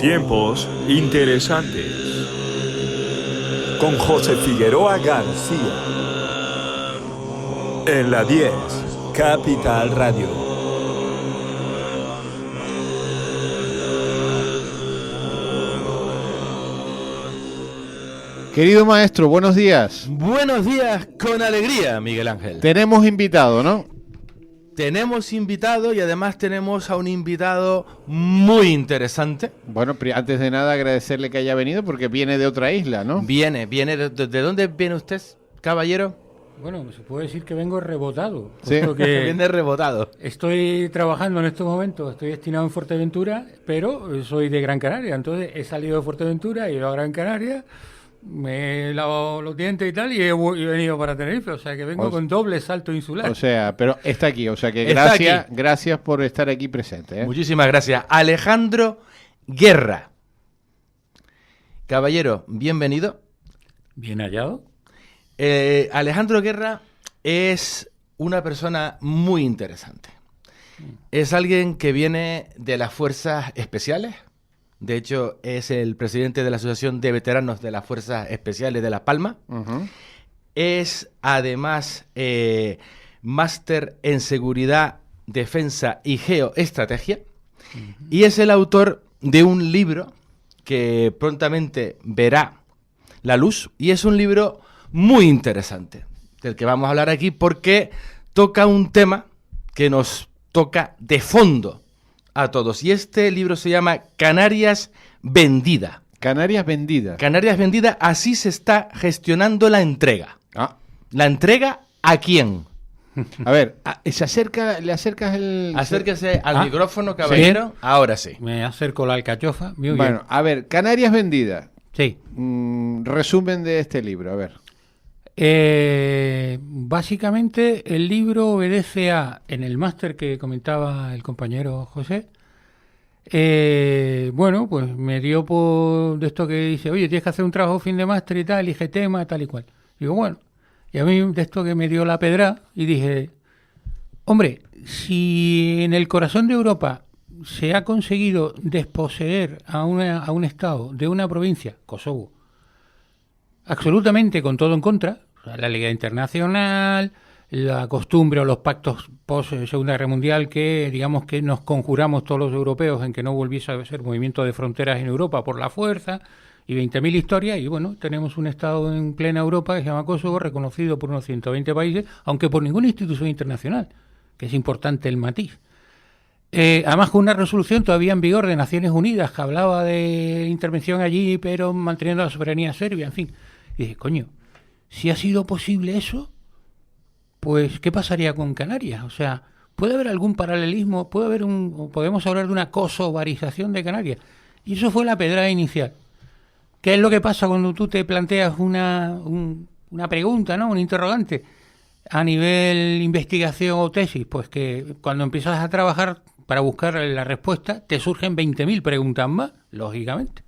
Tiempos interesantes. Con José Figueroa García. En la 10, Capital Radio. Querido maestro, buenos días. Buenos días con alegría, Miguel Ángel. Tenemos invitado, ¿no? Tenemos invitado y además tenemos a un invitado muy interesante. Bueno, antes de nada agradecerle que haya venido porque viene de otra isla, ¿no? Viene, ¿de dónde viene usted, caballero? Bueno, se puede decir que vengo rebotado. Sí. Porque Viene rebotado. estoy trabajando en estos momentos, estoy destinado en Fuerteventura, pero soy de Gran Canaria. Entonces he salido de Fuerteventura, he ido a Gran Canaria, me he lavado los dientes y tal, y he venido para Tenerife. O sea que vengo con doble salto insular. O sea, pero está aquí, o sea que Está gracias por estar aquí presente, ¿eh? Muchísimas gracias. Alejandro Guerra. Caballero, bienvenido. Bien hallado. Alejandro Guerra es una persona muy interesante. Es alguien que viene de las Fuerzas Especiales. De hecho, es el presidente de la Asociación de Veteranos de las Fuerzas Especiales de Las Palmas. Uh-huh. Es además máster en Seguridad, Defensa y Geoestrategia. Uh-huh. Y es el autor de un libro que prontamente verá la luz. Y es un libro muy interesante, del que vamos a hablar aquí, porque toca un tema que nos toca de fondo a todos. Y este libro se llama Canarias Vendida. Canarias Vendida. Canarias Vendida, así se está gestionando la entrega. Ah. ¿La entrega a quién? A ver, ¿le acercas el...? Acérquese al micrófono, caballero. ¿Sí? Ahora sí. Me acerco la alcachofa. Muy Bueno, bien. a ver, Canarias Vendida. Sí. Resumen de este libro, a ver. Básicamente el libro obedece en el máster que comentaba el compañero José. Bueno, pues me dio por de esto que dice, oye, tienes que hacer un trabajo fin de máster y tal, elige tema, tal y cual. Digo, bueno, y a mí de esto que me dio la pedra y dije, hombre, si en el corazón de Europa se ha conseguido desposeer a un estado de una provincia, Kosovo, absolutamente con todo en contra, o sea, la legalidad internacional, la costumbre o los pactos post Segunda Guerra Mundial que, digamos, que nos conjuramos todos los europeos en que no volviese a ser movimiento de fronteras en Europa por la fuerza, y 20.000 historias, y bueno, tenemos un estado en plena Europa que se llama Kosovo, reconocido por unos 120 países, aunque por ninguna institución internacional, que es importante el matiz. Además con una resolución todavía en vigor de Naciones Unidas que hablaba de intervención allí, pero manteniendo la soberanía serbia, en fin. Y dije, coño, si ha sido posible eso, pues ¿qué pasaría con Canarias? O sea, ¿puede haber algún paralelismo? ¿Podemos hablar de una kosovarización de Canarias? Y eso fue la pedrada inicial. ¿Qué es lo que pasa cuando tú te planteas una pregunta, ¿no? Un interrogante a nivel investigación o tesis? Pues que cuando empiezas a trabajar para buscar la respuesta, te surgen 20.000 preguntas más, lógicamente.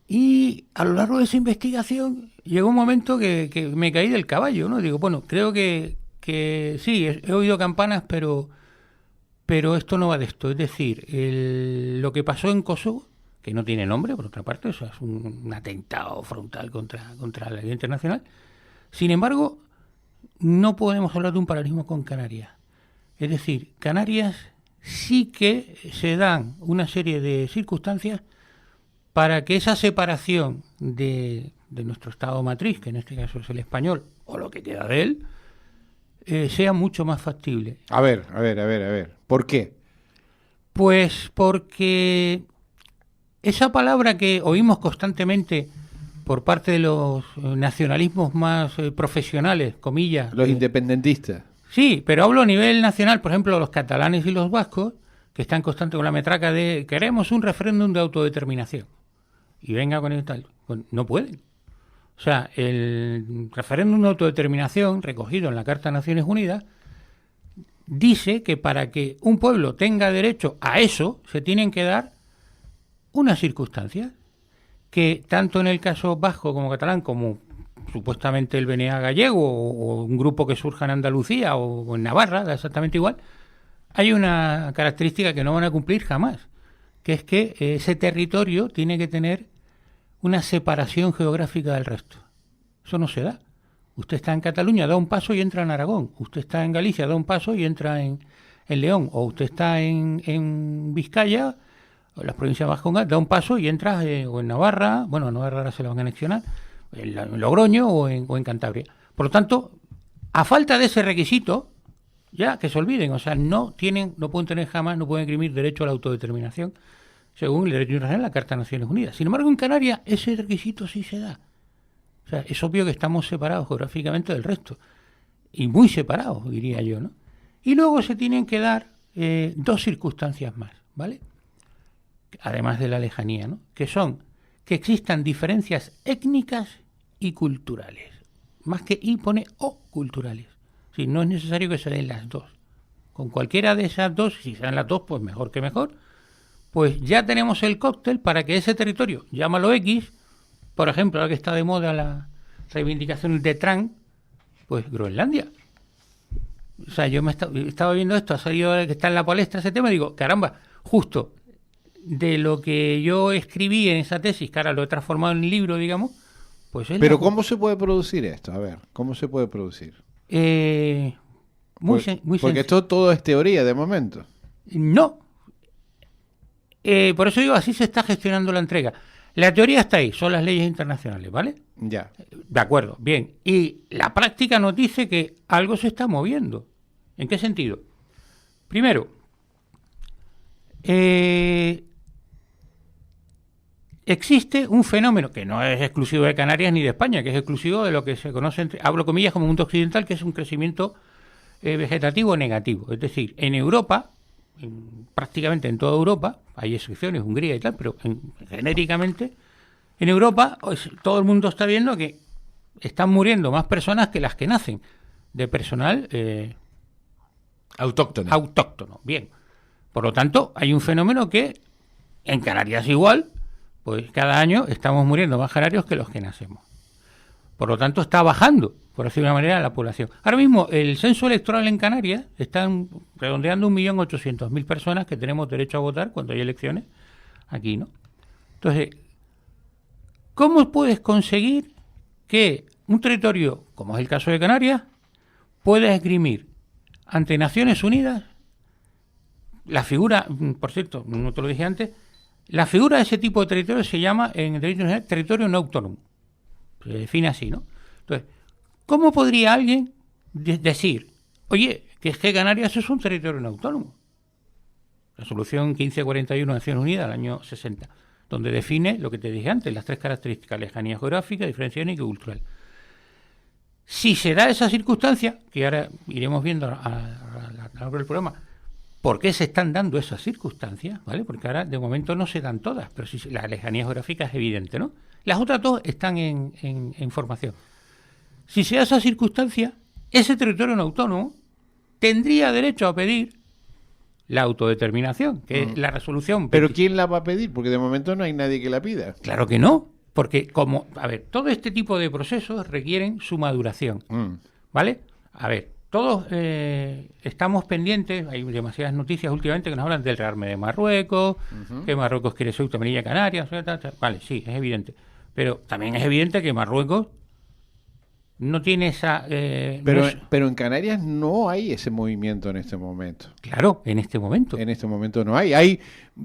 Y a lo largo de esa investigación llegó un momento que me caí del caballo, ¿no? Digo, bueno, creo que sí, he oído campanas, pero esto no va de esto. Es decir, lo que pasó en Kosovo, que no tiene nombre, por otra parte, o sea, es un atentado frontal contra la ley internacional. Sin embargo, no podemos hablar de un paralelismo con Canarias. Es decir, Canarias sí que se dan una serie de circunstancias para que esa separación de nuestro Estado matriz, que en este caso es el español, o lo que queda de él, sea mucho más factible. A ver. ¿Por qué? Pues porque esa palabra que oímos constantemente por parte de los nacionalismos más profesionales, comillas. Los independentistas. Sí, pero hablo a nivel nacional, por ejemplo, los catalanes y los vascos, que están constantes con la metraca de queremos un referéndum de autodeterminación. Y venga con el tal. Pues no pueden. O sea, el referéndum de autodeterminación, recogido en la Carta de Naciones Unidas, dice que para que un pueblo tenga derecho a eso, se tienen que dar unas circunstancias que, tanto en el caso vasco como catalán, como supuestamente el BNA gallego o un grupo que surja en Andalucía o en Navarra, da exactamente igual, hay una característica que no van a cumplir jamás, que es que ese territorio tiene que tener una separación geográfica del resto. Eso no se da. Usted está en Cataluña, da un paso y entra en Aragón. Usted está en Galicia, da un paso y entra en León. O usted está en Vizcaya, o las provincias vascongas, da un paso y entras o en Navarra, bueno, en Navarra ahora se lo van a anexionar, en Logroño o en Cantabria. Por lo tanto, a falta de ese requisito, ya que se olviden, o sea, no pueden tener jamás, no pueden esgrimir derecho a la autodeterminación, según el derecho internacional, la Carta de Naciones Unidas. Sin embargo, en Canarias ese requisito sí se da. O sea, es obvio que estamos separados geográficamente del resto, y muy separados, diría yo, ¿no? Y luego se tienen que dar dos circunstancias más, ¿vale? Además de la lejanía, ¿no? Que son que existan diferencias étnicas y culturales. Más que y pone o culturales. Si no es necesario que se den las dos. Con cualquiera de esas dos, si se dan las dos, pues mejor que mejor, pues ya tenemos el cóctel para que ese territorio, llámalo X, por ejemplo, ahora que está de moda la reivindicación de Trump, pues Groenlandia. O sea, yo estaba viendo esto, ha salido que está en la palestra ese tema, y digo, caramba, justo de lo que yo escribí en esa tesis, que ahora lo he transformado en libro, digamos, pues es... Pero ¿cómo se puede producir esto? A ver, ¿cómo se puede producir? Muy Porque sencillo. esto todo es teoría de momento. No. Por eso digo, así se está gestionando la entrega. La teoría está ahí, son las leyes internacionales, ¿vale? Ya. De acuerdo, bien. Y la práctica nos dice que algo se está moviendo. ¿En qué sentido? Primero, existe un fenómeno que no es exclusivo de Canarias ni de España, que es exclusivo de lo que se conoce, hablo comillas, como mundo occidental, que es un crecimiento vegetativo negativo. Es decir, en Europa, prácticamente en toda Europa, hay excepciones, Hungría y tal, pero genéricamente, en Europa todo el mundo está viendo que están muriendo más personas que las que nacen, de personal autóctono. Bien. Por lo tanto, hay un fenómeno que en Canarias igual, pues cada año estamos muriendo más canarios que los que nacemos. Por lo tanto, está bajando, por decirlo de una manera, la población. Ahora mismo, el censo electoral en Canarias está redondeando 1.800.000 personas que tenemos derecho a votar cuando hay elecciones aquí, ¿no? Entonces, ¿cómo puedes conseguir que un territorio, como es el caso de Canarias, pueda esgrimir ante Naciones Unidas la figura, por cierto, no te lo dije antes, la figura de ese tipo de territorio se llama en el derecho internacional territorio no autónomo. Se define así, ¿no? Entonces, ¿cómo podría alguien decir, oye, que es que Canarias es un territorio no autónomo? Resolución 1541 de Naciones Unidas del año 60, donde define lo que te dije antes, las tres características: lejanía geográfica, diferencia étnica y cultural. Si se da esa circunstancia, que ahora iremos viendo a lo largo del programa, ¿por qué se están dando esas circunstancias? ¿Vale? Porque ahora de momento no se dan todas, pero sí, la lejanía geográfica es evidente, ¿no? Las otras dos están en formación. Si se da esa circunstancia, ese territorio no autónomo tendría derecho a pedir la autodeterminación, que es la resolución. ¿Pero quién la va a pedir? Porque de momento no hay nadie que la pida. Claro que no, porque todo este tipo de procesos requieren su maduración, ¿vale? A ver, todos estamos pendientes, hay demasiadas noticias últimamente que nos hablan del rearme de Marruecos, que Marruecos quiere ser autonomía canaria, vale, sí, es evidente. Pero también es evidente que Marruecos no tiene esa... Pero en Canarias no hay ese movimiento en este momento. Claro, en este momento. En este momento no hay. Hay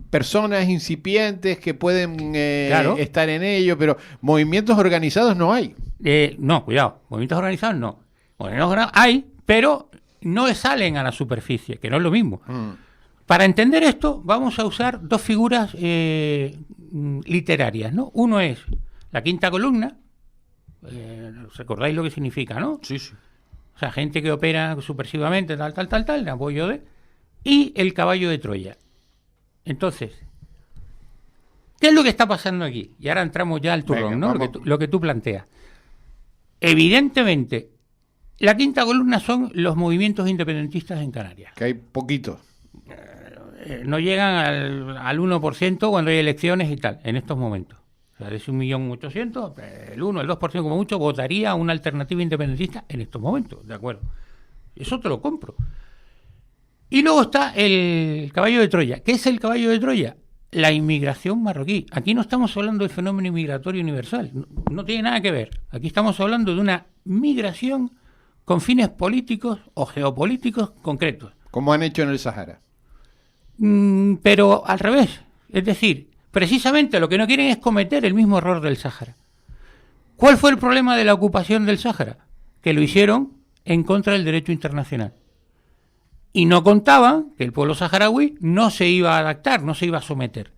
personas incipientes que pueden estar en ello, pero movimientos organizados no hay. No, cuidado, movimientos organizados no. Hay, pero no salen a la superficie, que no es lo mismo. Para entender esto, vamos a usar dos figuras literarias, ¿no? Uno es la quinta columna. ¿Recordáis lo que significa, no? Sí, sí. O sea, gente que opera subversivamente, tal, en apoyo de... Y el caballo de Troya. Entonces, ¿qué es lo que está pasando aquí? Y ahora entramos ya al turrón, ¿no? Lo que tú planteas. Evidentemente, la quinta columna son los movimientos independentistas en Canarias. Que hay poquitos. No llegan al 1% cuando hay elecciones y tal, en estos momentos. O sea, de ese 1.800.000, el 1, el 2% como mucho, votaría una alternativa independentista en estos momentos, ¿de acuerdo? Eso te lo compro. Y luego está el caballo de Troya. ¿Qué es el caballo de Troya? la inmigración marroquí. Aquí no estamos hablando del fenómeno inmigratorio universal, no tiene nada que ver. Aquí estamos hablando de una migración con fines políticos o geopolíticos concretos. Como han hecho en el Sahara. Pero al revés. Es decir, precisamente lo que no quieren es cometer el mismo error del Sáhara. ¿Cuál fue el problema de la ocupación del Sáhara? Que lo hicieron en contra del derecho internacional. Y no contaban que el pueblo saharaui no se iba a adaptar, no se iba a someter.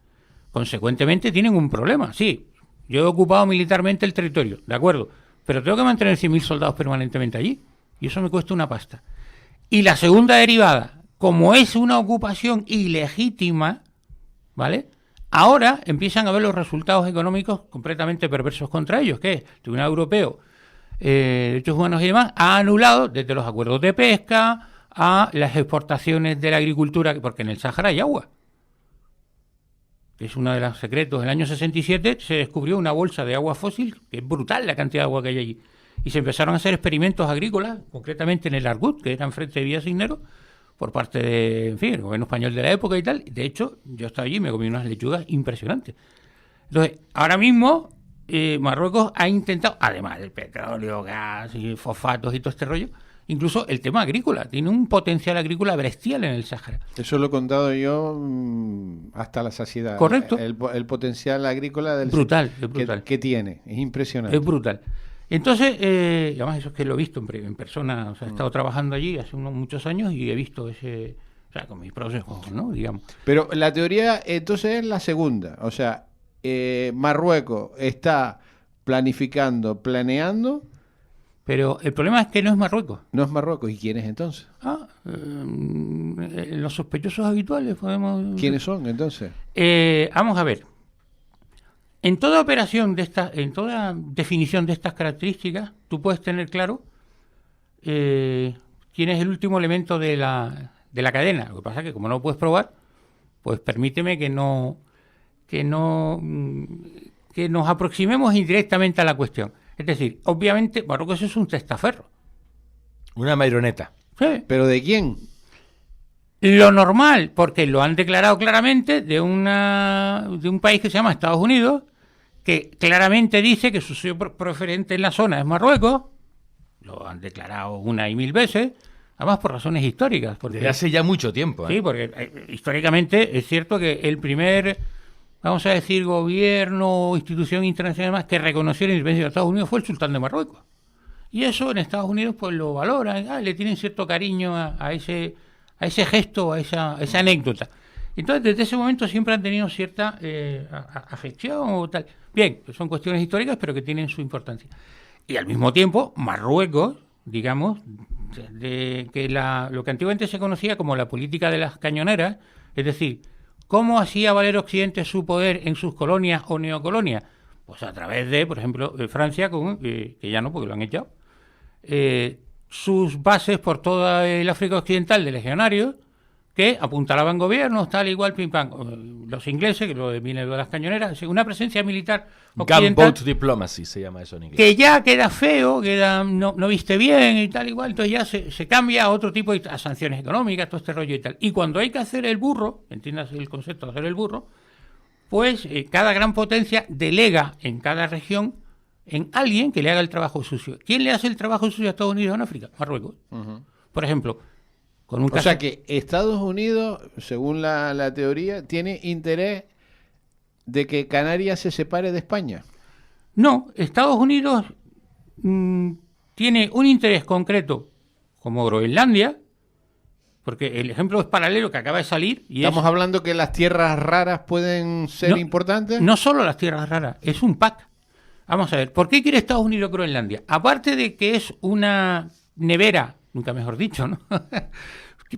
Consecuentemente tienen un problema. Sí, yo he ocupado militarmente el territorio, de acuerdo, pero tengo que mantener 100.000 soldados permanentemente allí. Y eso me cuesta una pasta. Y la segunda derivada, como es una ocupación ilegítima, ¿vale? Ahora empiezan a ver los resultados económicos completamente perversos contra ellos, que es el Tribunal Europeo Derechos Humanos y demás ha anulado desde los acuerdos de pesca a las exportaciones de la agricultura, porque en el Sáhara hay agua. Es uno de los secretos. En el año 67 se descubrió una bolsa de agua fósil, que es brutal la cantidad de agua que hay allí. Y se empezaron a hacer experimentos agrícolas, concretamente en el Argut, que era enfrente de Villa Cisneros, por parte de, en fin, el gobierno español de la época y tal. De hecho, yo estaba allí y me comí unas lechugas impresionantes. Entonces, ahora mismo Marruecos ha intentado, además del petróleo, gas y fosfatos y todo este rollo, incluso el tema agrícola. Tiene un potencial agrícola bestial en el Sáhara. Eso lo he contado yo hasta la saciedad. Correcto. El potencial agrícola del brutal, es brutal. Que tiene. Es impresionante. Es brutal. Entonces, además eso es que lo he visto en persona, o sea, he estado trabajando allí hace muchos años y he visto ese, o sea, con mis procesos, ¿no? Digamos. Pero la teoría entonces es la segunda, o sea, Marruecos está planeando. Pero el problema es que no es Marruecos. No es Marruecos, ¿y quién es entonces? Los sospechosos habituales podemos... ¿Quiénes son entonces? Vamos a ver. En toda operación de esta, en toda definición de estas características, tú puedes tener claro quién es el último elemento de la cadena. Lo que pasa es que como no lo puedes probar, pues permíteme que nos aproximemos indirectamente a la cuestión. Es decir, obviamente Marruecos es un testaferro. Una marioneta. Sí. ¿Pero de quién? Lo normal, porque lo han declarado claramente de un país que se llama Estados Unidos, que claramente dice que su socio preferente en la zona es Marruecos. Lo han declarado una y mil veces, además por razones históricas. Porque, desde hace ya mucho tiempo. Sí, porque históricamente es cierto que el primer, vamos a decir, gobierno o institución internacional más que reconoció la independencia de Estados Unidos fue el sultán de Marruecos. Y eso en Estados Unidos pues lo valoran, le tienen cierto cariño a ese gesto, a esa anécdota. Entonces, desde ese momento siempre han tenido cierta afección o tal. Bien, son cuestiones históricas, pero que tienen su importancia. Y al mismo tiempo, Marruecos, digamos, lo que antiguamente se conocía como la política de las cañoneras, es decir, ¿cómo hacía valer Occidente su poder en sus colonias o neocolonias? Pues a través de, por ejemplo, Francia, que ya no, porque lo han echado, sus bases por toda el África Occidental de legionarios, que apuntalaban gobiernos, tal igual, pim pam. Los ingleses, que lo viene de las cañoneras, una presencia militar occidental. Gunboat diplomacy se llama eso en inglés. Que ya queda feo, no viste bien y tal igual, entonces ya se cambia a otro tipo de sanciones económicas, todo este rollo y tal. Y cuando hay que hacer el burro, entiendas el concepto de hacer el burro, pues cada gran potencia delega en cada región en alguien que le haga el trabajo sucio. ¿Quién le hace el trabajo sucio a Estados Unidos en África? Marruecos. Uh-huh. Por ejemplo, con un caso... O sea que Estados Unidos, según la teoría, tiene interés de que Canarias se separe de España. No, Estados Unidos tiene un interés concreto como Groenlandia, porque el ejemplo es paralelo que acaba de salir. Y ¿estamos hablando que las tierras raras pueden ser importantes? No solo las tierras raras, es un pack. Vamos a ver, ¿por qué quiere Estados Unidos Groenlandia? Aparte de que es una nevera, nunca mejor dicho, ¿no?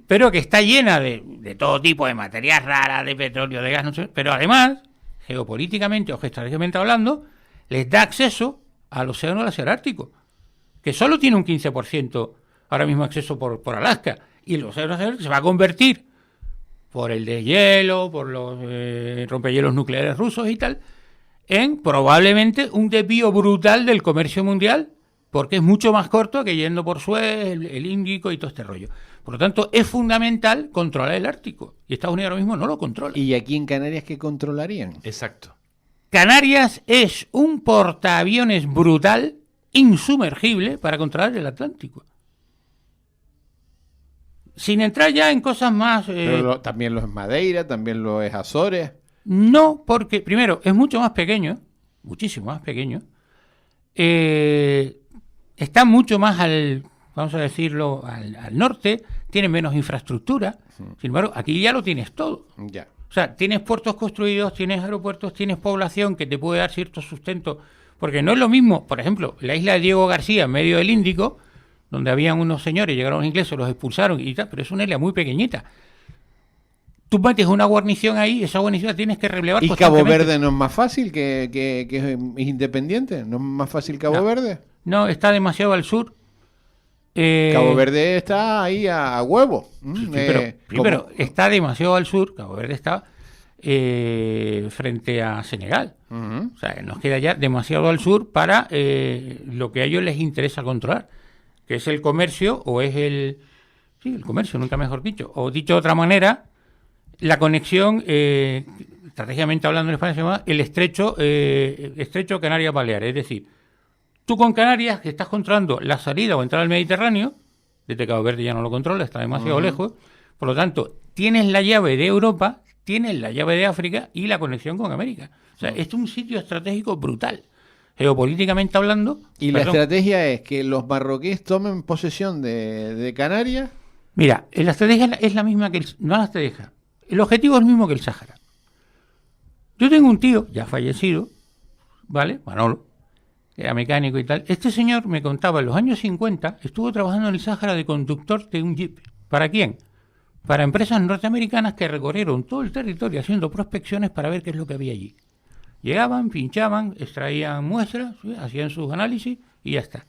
pero que está llena de todo tipo de materias raras, de petróleo, de gas, no sé, pero además, geopolíticamente o geoestratégicamente hablando, les da acceso al océano Ártico, que solo tiene un 15% ahora mismo acceso por Alaska, y el océano Ártico se va a convertir por el deshielo, por los rompehielos nucleares rusos y tal, en probablemente un desvío brutal del comercio mundial porque es mucho más corto que yendo por Suez, el Índico y todo este rollo. Por lo tanto, es fundamental controlar el Ártico. Y Estados Unidos ahora mismo no lo controla. ¿Y aquí en Canarias qué controlarían? Exacto. Canarias es un portaaviones brutal, insumergible, para controlar el Atlántico. Sin entrar ya en cosas más... Pero también lo es Madeira, también lo es Azores. No, porque, primero, es mucho más pequeño, muchísimo más pequeño. Está mucho más vamos a decirlo, al norte, tiene menos infraestructura. Sin embargo, aquí ya lo tienes todo. Ya. O sea, tienes puertos construidos, tienes aeropuertos, tienes población que te puede dar cierto sustento. Porque no es lo mismo, por ejemplo, la isla de Diego García, en medio del Índico, donde habían unos señores, llegaron los ingleses, los expulsaron y tal, pero es una isla muy pequeñita. Tú metes una guarnición ahí, esa guarnición la tienes que relevar. ¿Y Cabo Verde no es más fácil que es independiente? ¿No es más fácil Cabo Verde? No, está demasiado al sur. Cabo Verde está ahí a huevo. Sí, pero está demasiado al sur. Cabo Verde está frente a Senegal. Uh-huh. O sea, nos queda ya demasiado al sur para lo que a ellos les interesa controlar, que es el comercio o es el comercio, nunca mejor dicho. O dicho de otra manera, la conexión, estratégicamente hablando en España, se llama el estrecho Canarias-Baleares. Es decir, tú con Canarias que estás controlando la salida o entrada al Mediterráneo, desde Cabo Verde ya no lo controla, está demasiado lejos, por lo tanto, tienes la llave de Europa, tienes la llave de África y la conexión con América. O sea, es un sitio estratégico brutal, geopolíticamente hablando. ¿Y la estrategia es que los marroquíes tomen posesión de Canarias? Mira, la estrategia es la misma que no la estrategia. El objetivo es el mismo que el Sáhara. Yo tengo un tío, ya fallecido, ¿vale? Manolo, que era mecánico y tal. Este señor me contaba, en los años 50, estuvo trabajando en el Sáhara de conductor de un jeep. ¿Para quién? Para empresas norteamericanas que recorrieron todo el territorio haciendo prospecciones para ver qué es lo que había allí. Llegaban, pinchaban, extraían muestras, ¿sí? Hacían sus análisis y ya está.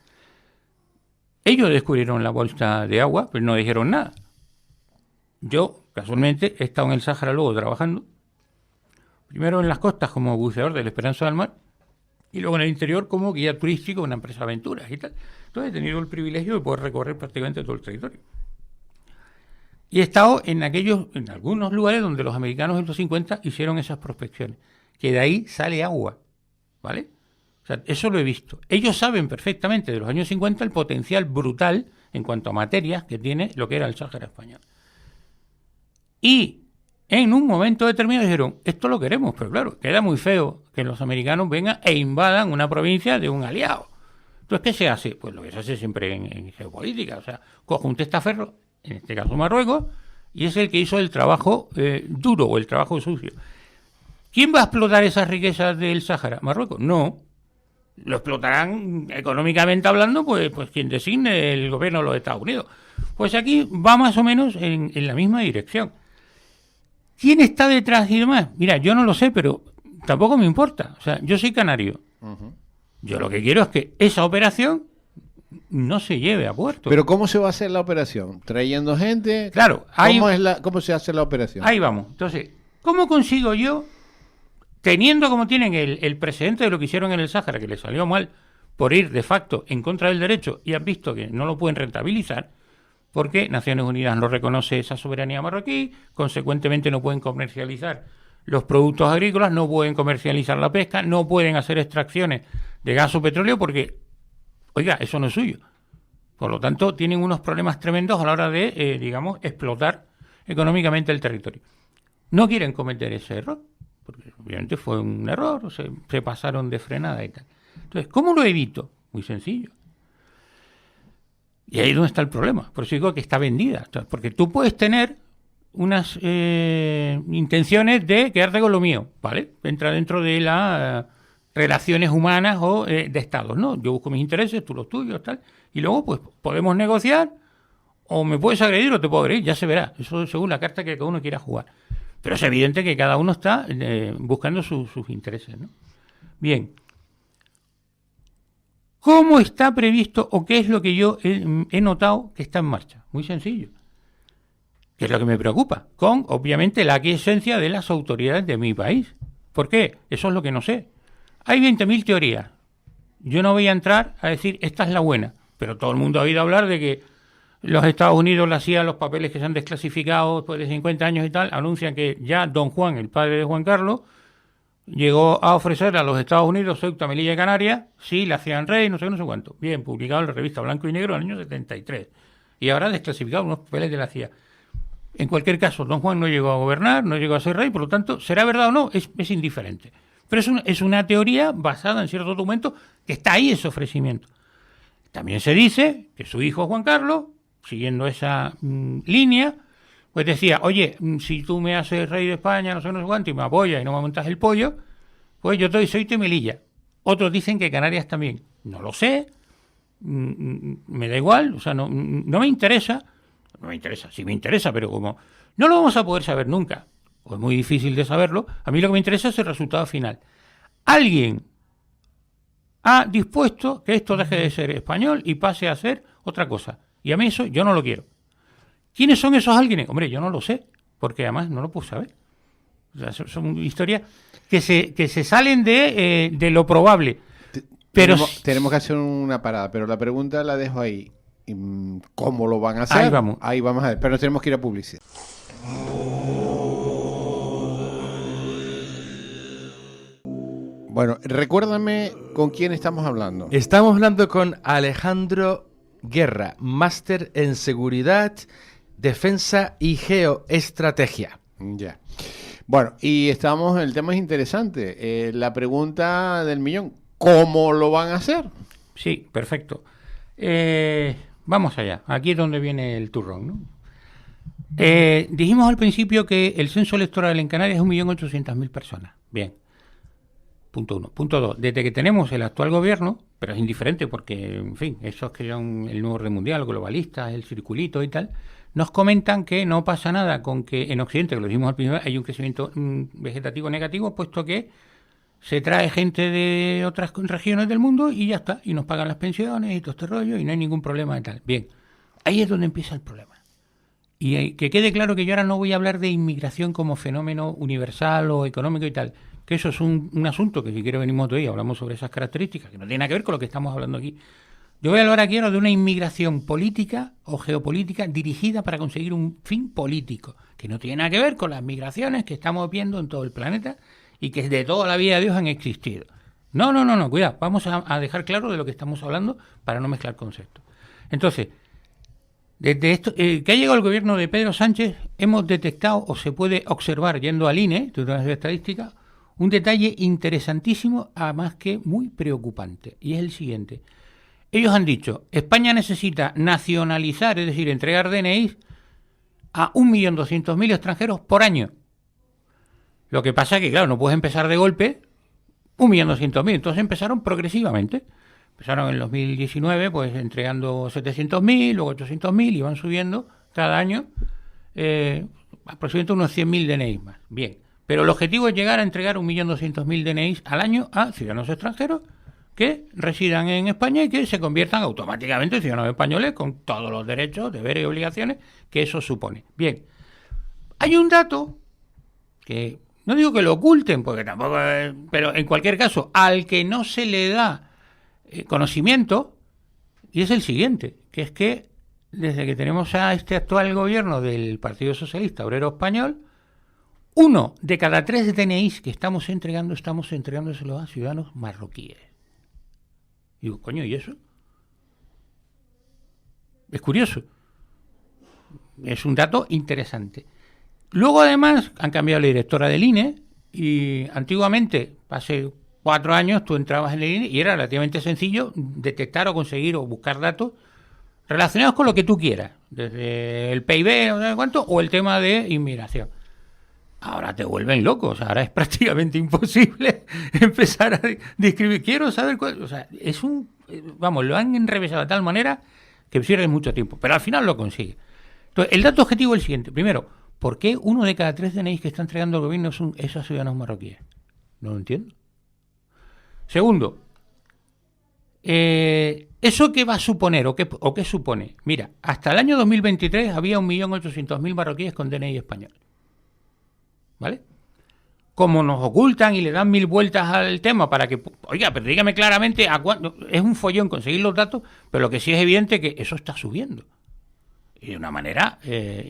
Ellos descubrieron la bolsa de agua, pero no dijeron nada. Yo, casualmente, he estado en el Sáhara luego trabajando, primero en las costas como buceador de la Esperanza del Mar y luego en el interior como guía turístico de una empresa de aventuras y tal. Entonces he tenido el privilegio de poder recorrer prácticamente todo el territorio. Y he estado en algunos lugares donde los americanos en los 50 hicieron esas prospecciones, que de ahí sale agua, ¿vale? O sea, eso lo he visto. Ellos saben perfectamente de los años 50 el potencial brutal en cuanto a materias que tiene lo que era el Sáhara español. Y en un momento determinado dijeron, esto lo queremos, pero claro, queda muy feo que los americanos vengan e invadan una provincia de un aliado. Entonces, ¿qué se hace? Pues lo que se hace siempre en geopolítica. O sea, coge un testaferro, en este caso Marruecos, y es el que hizo el trabajo duro o el trabajo sucio. ¿Quién va a explotar esas riquezas del Sáhara? ¿Marruecos? No. Lo explotarán económicamente hablando, pues quien designe el gobierno de los Estados Unidos. Pues aquí va más o menos en la misma dirección. ¿Quién está detrás y demás? Mira, yo no lo sé, pero tampoco me importa. O sea, yo soy canario. Uh-huh. Yo lo que quiero es que esa operación no se lleve a puerto. ¿Pero cómo se va a hacer la operación? ¿Trayendo gente? Claro. ¿Cómo se hace la operación? Ahí vamos. Entonces, ¿cómo consigo yo, teniendo como tienen el precedente de lo que hicieron en el Sáhara, que les salió mal por ir de facto en contra del derecho y han visto que no lo pueden rentabilizar, porque Naciones Unidas no reconoce esa soberanía marroquí, consecuentemente no pueden comercializar los productos agrícolas, no pueden comercializar la pesca, no pueden hacer extracciones de gas o petróleo porque, oiga, eso no es suyo. Por lo tanto, tienen unos problemas tremendos a la hora de, explotar económicamente el territorio. No quieren cometer ese error, porque obviamente fue un error, se pasaron de frenada y tal. Entonces, ¿cómo lo evito? Muy sencillo. Y ahí es donde está el problema. Por eso digo que está vendida. Porque tú puedes tener unas intenciones de quedarte con lo mío, ¿vale? Entra dentro de las relaciones humanas o de estados, ¿no? Yo busco mis intereses, tú los tuyos, tal. Y luego, pues, podemos negociar o me puedes agredir o te puedo agredir. Ya se verá. Eso según la carta que cada uno quiera jugar. Pero es evidente que cada uno está buscando sus intereses, ¿no? Bien. ¿Cómo está previsto o qué es lo que yo he notado que está en marcha? Muy sencillo. ¿Qué es lo que me preocupa? Con, obviamente, la aquiescencia de las autoridades de mi país. ¿Por qué? Eso es lo que no sé. Hay 20.000 teorías. Yo no voy a entrar a decir, esta es la buena, pero todo el mundo ha oído hablar de que los Estados Unidos, la CIA, los papeles que se han desclasificado después de 50 años y tal, anuncian que ya don Juan, el padre de Juan Carlos, llegó a ofrecer a los Estados Unidos Ceuta, Melilla y Canarias, sí, la hacían rey, no sé cuánto. Bien, publicado en la revista Blanco y Negro en el año 73. Y ahora desclasificado unos papeles de la CIA. En cualquier caso, don Juan no llegó a gobernar, no llegó a ser rey, por lo tanto, ¿será verdad o no? Es indiferente. Pero es una teoría basada en ciertos documentos que está ahí ese ofrecimiento. También se dice que su hijo Juan Carlos, siguiendo esa línea, pues decía, oye, si tú me haces rey de España, no sé cuánto, y me apoyas y no me montas el pollo, pues yo soy de Melilla. Otros dicen que Canarias también. No lo sé, me da igual, o sea, no me interesa. No me interesa, sí me interesa, pero como no lo vamos a poder saber nunca, o es muy difícil de saberlo, a mí lo que me interesa es el resultado final. Alguien ha dispuesto que esto deje de ser español y pase a ser otra cosa. Y a mí eso yo no lo quiero. ¿Quiénes son esos alguienes? Hombre, yo no lo sé, porque además no lo puedo saber. O sea, son historias que se salen de lo probable. Pero tenemos que hacer una parada, pero la pregunta la dejo ahí. ¿Cómo lo van a hacer? Ahí vamos a ver, pero tenemos que ir a publicidad. Bueno, recuérdame con quién estamos hablando. Estamos hablando con Alejandro Guerra, máster en seguridad, defensa y geoestrategia. Ya. Bueno, y estamos, el tema es interesante. La pregunta del millón, ¿cómo lo van a hacer? Sí, perfecto. Vamos allá. Aquí es donde viene el turrón, ¿no? Dijimos al principio que el censo electoral en Canarias es 1.800.000 personas. Bien. Punto 1. Punto 2. Desde que tenemos el actual gobierno, pero es indiferente porque, en fin, esos que son el nuevo orden mundial, globalistas, el circulito y tal, nos comentan que no pasa nada con que en Occidente, que lo dijimos al principio, hay un crecimiento vegetativo negativo, puesto que se trae gente de otras regiones del mundo y ya está, y nos pagan las pensiones y todo este rollo y no hay ningún problema de tal. Bien, ahí es donde empieza el problema. Y que quede claro que yo ahora no voy a hablar de inmigración como fenómeno universal o económico y tal, que eso es un asunto que si quiero venimos otro día, hablamos sobre esas características, que no tiene nada que ver con lo que estamos hablando aquí. Yo voy a hablar aquí ahora de una inmigración política o geopolítica dirigida para conseguir un fin político, que no tiene nada que ver con las migraciones que estamos viendo en todo el planeta y que de toda la vida de Dios han existido. No, cuidado, vamos a dejar claro de lo que estamos hablando para no mezclar conceptos. Entonces, desde esto que ha llegado el gobierno de Pedro Sánchez, hemos detectado o se puede observar, yendo al INE, de una estadística, un detalle interesantísimo, además que muy preocupante, y es el siguiente. Ellos han dicho, España necesita nacionalizar, es decir, entregar DNIs a 1.200.000 extranjeros por año. Lo que pasa es que, claro, no puedes empezar de golpe 1.200.000, entonces empezaron progresivamente. Empezaron en el 2019, pues entregando 700.000, luego 800.000, y van subiendo cada año aproximadamente unos 100.000 DNIs más. Bien, pero el objetivo es llegar a entregar 1.200.000 DNIs al año a ciudadanos extranjeros que residan en España y que se conviertan automáticamente en ciudadanos españoles con todos los derechos, deberes y obligaciones que eso supone. Bien, hay un dato que no digo que lo oculten, porque tampoco pero en cualquier caso, al que no se le da conocimiento, y es el siguiente, que es que desde que tenemos a este actual gobierno del Partido Socialista Obrero Español, 1 de cada 3 DNIs que estamos entregándoselos a ciudadanos marroquíes. Digo, coño, ¿y eso? Es curioso. Es un dato interesante. Luego, además, han cambiado la directora del INE y antiguamente, hace 4 años, tú entrabas en el INE y era relativamente sencillo detectar o conseguir o buscar datos relacionados con lo que tú quieras, desde el PIB o no sé cuánto, o el tema de inmigración. Ahora te vuelven locos, ahora es prácticamente imposible empezar a describir. Quiero saber cuál, o sea, es lo han enrevesado de tal manera que pierde mucho tiempo, pero al final lo consigue. Entonces, el dato objetivo es el siguiente. Primero, ¿por qué 1 de cada 3 DNIs que está entregando el gobierno son esos ciudadanos marroquíes? No lo entiendo. Segundo, ¿eso qué va a suponer o qué supone? Mira, hasta el año 2023 había 1.800.000 marroquíes con DNI español. ¿Vale? como nos ocultan y le dan 1000 vueltas al tema para que, oiga, pero dígame claramente a cuándo. Es un follón conseguir los datos, pero lo que sí es evidente es que eso está subiendo. Y de una manera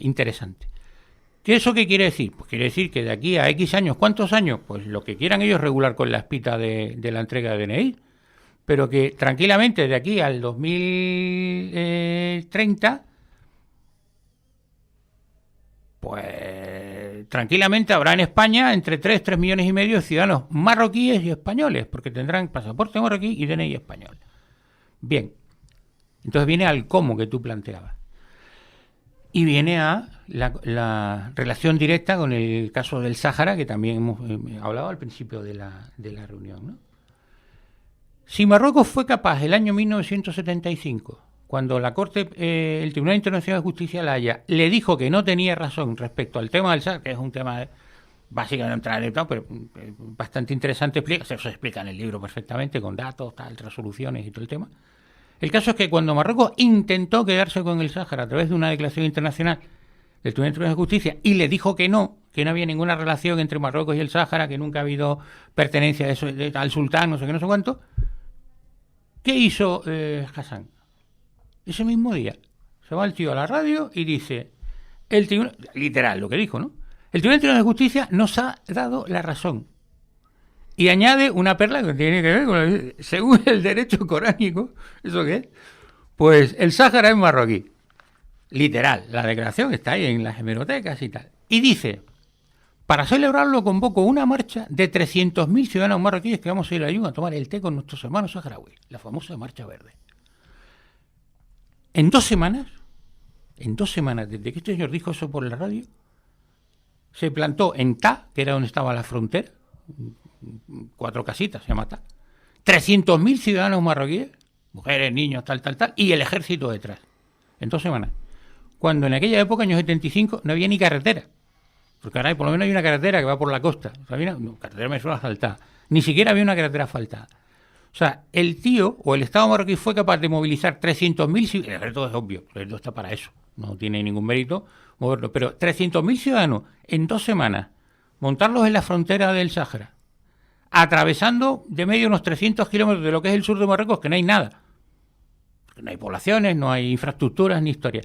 interesante. ¿Qué eso qué quiere decir? Pues quiere decir que de aquí a X años, ¿cuántos años? Pues lo que quieran ellos regular con la espita de la entrega de DNI. Pero que tranquilamente de aquí al 2030, pues tranquilamente habrá en España entre 3 millones y medio de ciudadanos marroquíes y españoles, porque tendrán pasaporte marroquí y DNI español. Bien, entonces viene al cómo que tú planteabas. Y viene a la relación directa con el caso del Sáhara, que también hemos hablado al principio de la reunión, ¿no? Si Marruecos fue capaz el año 1975, cuando la Corte, el Tribunal Internacional de Justicia de La Haya, le dijo que no tenía razón respecto al tema del Sáhara, que es un tema básicamente no entrar en el tema, pero bastante interesante, eso se explica en el libro perfectamente, con datos, resoluciones y todo el tema. El caso es que cuando Marruecos intentó quedarse con el Sáhara a través de una declaración internacional del Tribunal Internacional de Justicia y le dijo que no había ninguna relación entre Marruecos y el Sáhara, que nunca ha habido pertenencia al sultán, no sé qué, no sé cuánto. ¿Qué hizo Hassan? Ese mismo día se va el tío a la radio y dice, el tribunal, literal lo que dijo, ¿no? El Tribunal Internacional de Justicia nos ha dado la razón. Y añade una perla que tiene que ver con según el derecho coránico, ¿eso qué es? Pues el Sáhara es marroquí. Literal, la declaración está ahí en las hemerotecas y tal. Y dice, para celebrarlo convoco una marcha de 300.000 ciudadanos marroquíes que vamos a ir a Ayun a tomar el té con nuestros hermanos saharauis, la famosa Marcha Verde. En 2 semanas, desde que este señor dijo eso por la radio, se plantó en Ta, que era donde estaba la frontera, 4 casitas, se llama Ta, 300.000 ciudadanos marroquíes, mujeres, niños, tal, y el ejército detrás, en 2 semanas. Cuando en aquella época, años 75, no había ni carretera. Porque ahora por lo menos hay una carretera que va por la costa. O sea, carretera me suena asfaltada. Ni siquiera había una carretera asfaltada. O sea, el tío o el Estado marroquí fue capaz de movilizar 300.000 ciudadanos. El ejército es obvio, el ejército está para eso. No tiene ningún mérito moverlo. Pero 300.000 ciudadanos en 2 semanas, montarlos en la frontera del Sáhara, atravesando de medio unos 300 kilómetros de lo que es el sur de Marruecos, que no hay nada. No hay poblaciones, no hay infraestructuras ni historia.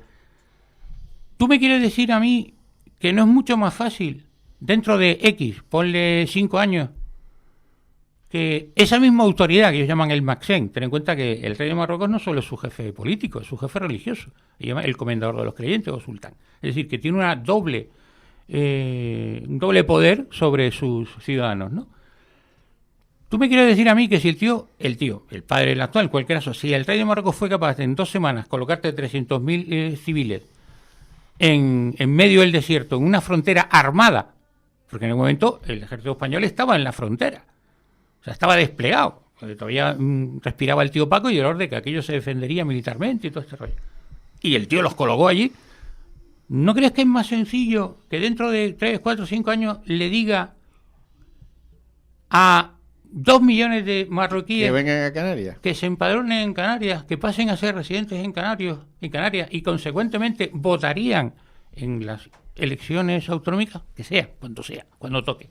¿Tú me quieres decir a mí que no es mucho más fácil, dentro de X, ponle 5 años, que esa misma autoridad que ellos llaman el Maxen, ten en cuenta que el rey de Marruecos no solo es su jefe político, es su jefe religioso, se llama el comendador de los creyentes o sultán, es decir, que tiene un doble poder sobre sus ciudadanos, ¿no? Tú me quieres decir a mí que si el padre, el actual, en cualquier caso, si el rey de Marruecos fue capaz de en 2 semanas colocarte 300.000 civiles en medio del desierto, en una frontera armada, porque en el momento el ejército español estaba en la frontera, o sea, estaba desplegado, todavía respiraba el tío Paco y el orden de que aquello se defendería militarmente y todo este rollo. Y el tío los colocó allí. ¿No crees que es más sencillo que dentro de 3, 4, 5 años le diga a 2 millones de marroquíes que vengan a Canarias, que se empadronen en Canarias, que pasen a ser residentes en Canarias y consecuentemente votarían en las elecciones autonómicas, que sea, cuando toque?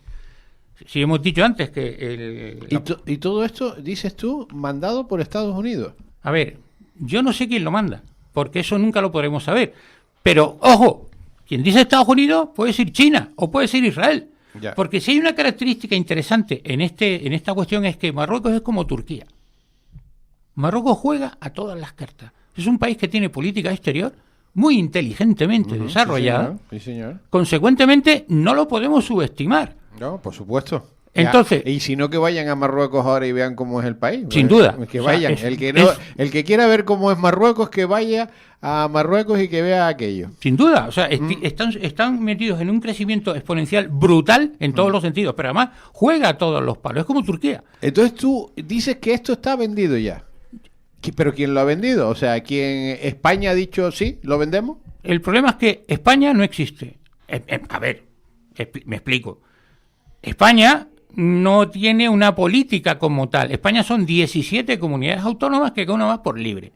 Si hemos dicho antes que y todo esto, dices tú, mandado por Estados Unidos. A ver, yo no sé quién lo manda, porque eso nunca lo podremos saber. Pero, ojo, quien dice Estados Unidos puede ser China o puede ser Israel. Ya. Porque si hay una característica interesante en esta cuestión es que Marruecos es como Turquía. Marruecos juega a todas las cartas. Es un país que tiene política exterior muy inteligentemente desarrollada. Sí, señor. Consecuentemente, no lo podemos subestimar. No, por supuesto. Entonces, y si no, que vayan a Marruecos ahora y vean cómo es el país. Sin duda. Que vayan. El que quiera ver cómo es Marruecos, que vaya a Marruecos y que vea aquello. Sin duda. O sea, están metidos en un crecimiento exponencial brutal en todos los sentidos, pero además juega a todos los palos. Es como Turquía. Entonces tú dices que esto está vendido ya. ¿Pero quién lo ha vendido? O sea, ¿quién? ¿España ha dicho sí, lo vendemos? El problema es que España no existe. A ver, me explico. España no tiene una política como tal. España son 17 comunidades autónomas que cada una va por libre.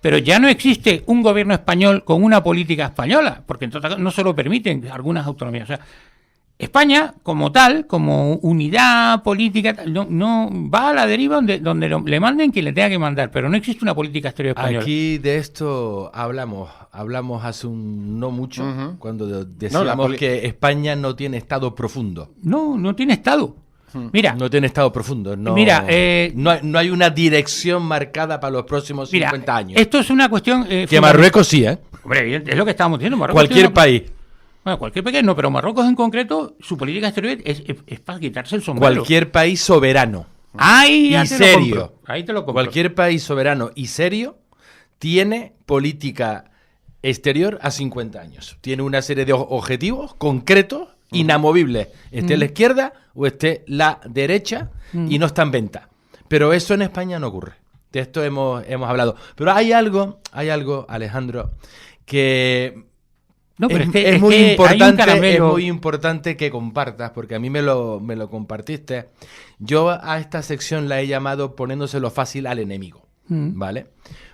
Pero ya no existe un gobierno español con una política española, porque entonces no se lo permiten algunas autonomías. O sea, España, como tal, como unidad política, no va a la deriva donde le manden quien le tenga que mandar, pero no existe una política exterior española. Aquí de esto hablamos hace no mucho, cuando decíamos que España no tiene Estado profundo. No tiene Estado. Mira, no tiene Estado profundo. No, no hay una dirección marcada para los próximos 50 años. Esto es una cuestión... que Marruecos sí, ¿eh? Hombre, es lo que estábamos diciendo. Marruecos cualquier país. Bueno, cualquier país no, pero Marruecos en concreto, su política exterior es para quitarse el sombrero. Cualquier país soberano. Ahí y serio. Ahí te lo compro. Cualquier país soberano y serio tiene política exterior a 50 años. Tiene una serie de objetivos concretos, inamovibles. Esté la izquierda o esté la derecha y no está en venta. Pero eso en España no ocurre. De esto hemos hablado. Pero hay algo, Alejandro, que... No, pero es muy importante que compartas, porque a mí me lo compartiste. Yo a esta sección la he llamado poniéndoselo fácil al enemigo, ¿vale?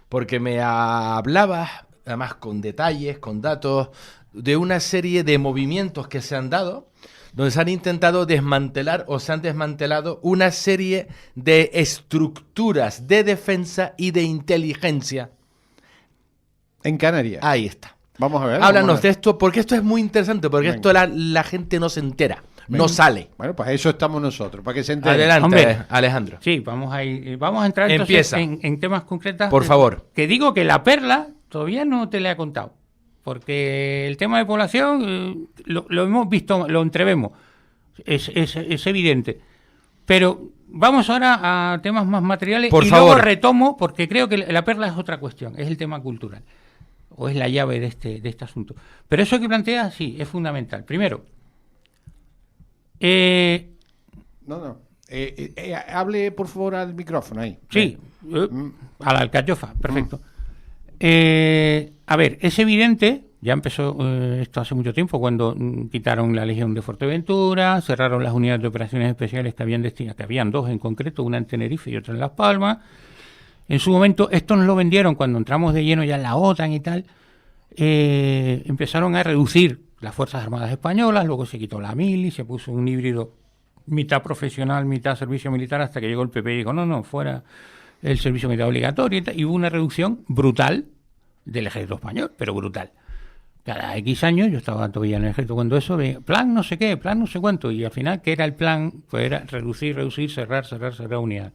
Porque me hablabas, además con detalles, con datos, de una serie de movimientos que se han dado, donde se han intentado desmantelar o se han desmantelado una serie de estructuras de defensa y de inteligencia. En Canarias. Ahí está. Vamos a ver. Háblanos de esto, porque esto es muy interesante, porque esto la gente no se entera, no sale. Bueno, pues eso estamos nosotros, para que se entere. Adelante, hombre, Alejandro. Sí, vamos a entrar entonces en temas concretos. Por favor. Que digo que la perla todavía no te la he contado, porque el tema de población lo hemos visto, lo entrevemos, es evidente. Pero vamos ahora a temas más materiales luego retomo, porque creo que la perla es otra cuestión, es el tema cultural. O es la llave de este asunto. Pero eso que planteas, sí, es fundamental. Primero, hable, por favor, al micrófono ahí. Sí, a la alcachofa, perfecto. A ver, es evidente, ya empezó esto hace mucho tiempo, cuando quitaron la Legión de Fuerteventura, cerraron las unidades de operaciones especiales que habían dos en concreto, una en Tenerife y otra en Las Palmas. En su momento, esto nos lo vendieron cuando entramos de lleno ya en la OTAN y tal, empezaron a reducir las Fuerzas Armadas Españolas, luego se quitó la mili, se puso un híbrido mitad profesional, mitad servicio militar, hasta que llegó el PP y dijo, no, fuera el servicio militar obligatorio y hubo una reducción brutal del ejército español, pero brutal. Cada X años, yo estaba todavía en el ejército cuando eso, plan no sé qué, plan no sé cuánto, y al final, ¿qué era el plan? Pues era reducir, cerrar unidades.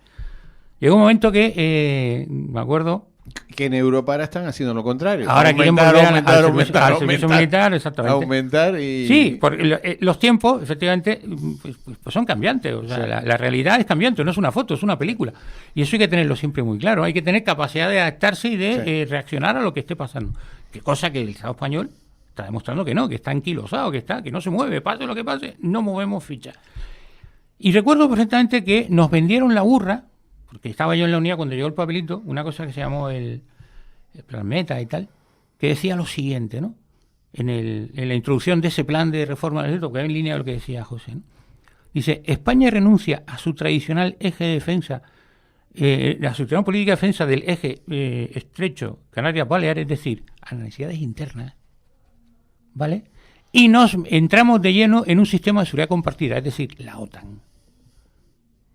Llegó un momento que, me acuerdo... Que en Europa ahora están haciendo lo contrario. Ahora quieren volver al servicio militar, exactamente. Aumentar y... Sí, porque los tiempos, efectivamente, pues son cambiantes. O sea, la realidad es cambiante, no es una foto, es una película. Y eso hay que tenerlo siempre muy claro. Hay que tener capacidad de adaptarse y de reaccionar a lo que esté pasando. Que cosa que el Estado español está demostrando que no, que está anquilosado, que no se mueve, pase lo que pase, no movemos ficha. Y recuerdo perfectamente que nos vendieron la burra, porque estaba yo en la unidad cuando llegó el papelito, una cosa que se llamó el plan Meta y tal, que decía lo siguiente, ¿no? En la introducción de ese plan de reforma del ejército, que va en línea de lo que decía José, ¿no? Dice, España renuncia a su tradicional eje de defensa, a su tradicional política de defensa del eje estrecho Canarias-Baleares, es decir, a las necesidades internas, ¿vale? Y nos entramos de lleno en un sistema de seguridad compartida, es decir, la OTAN.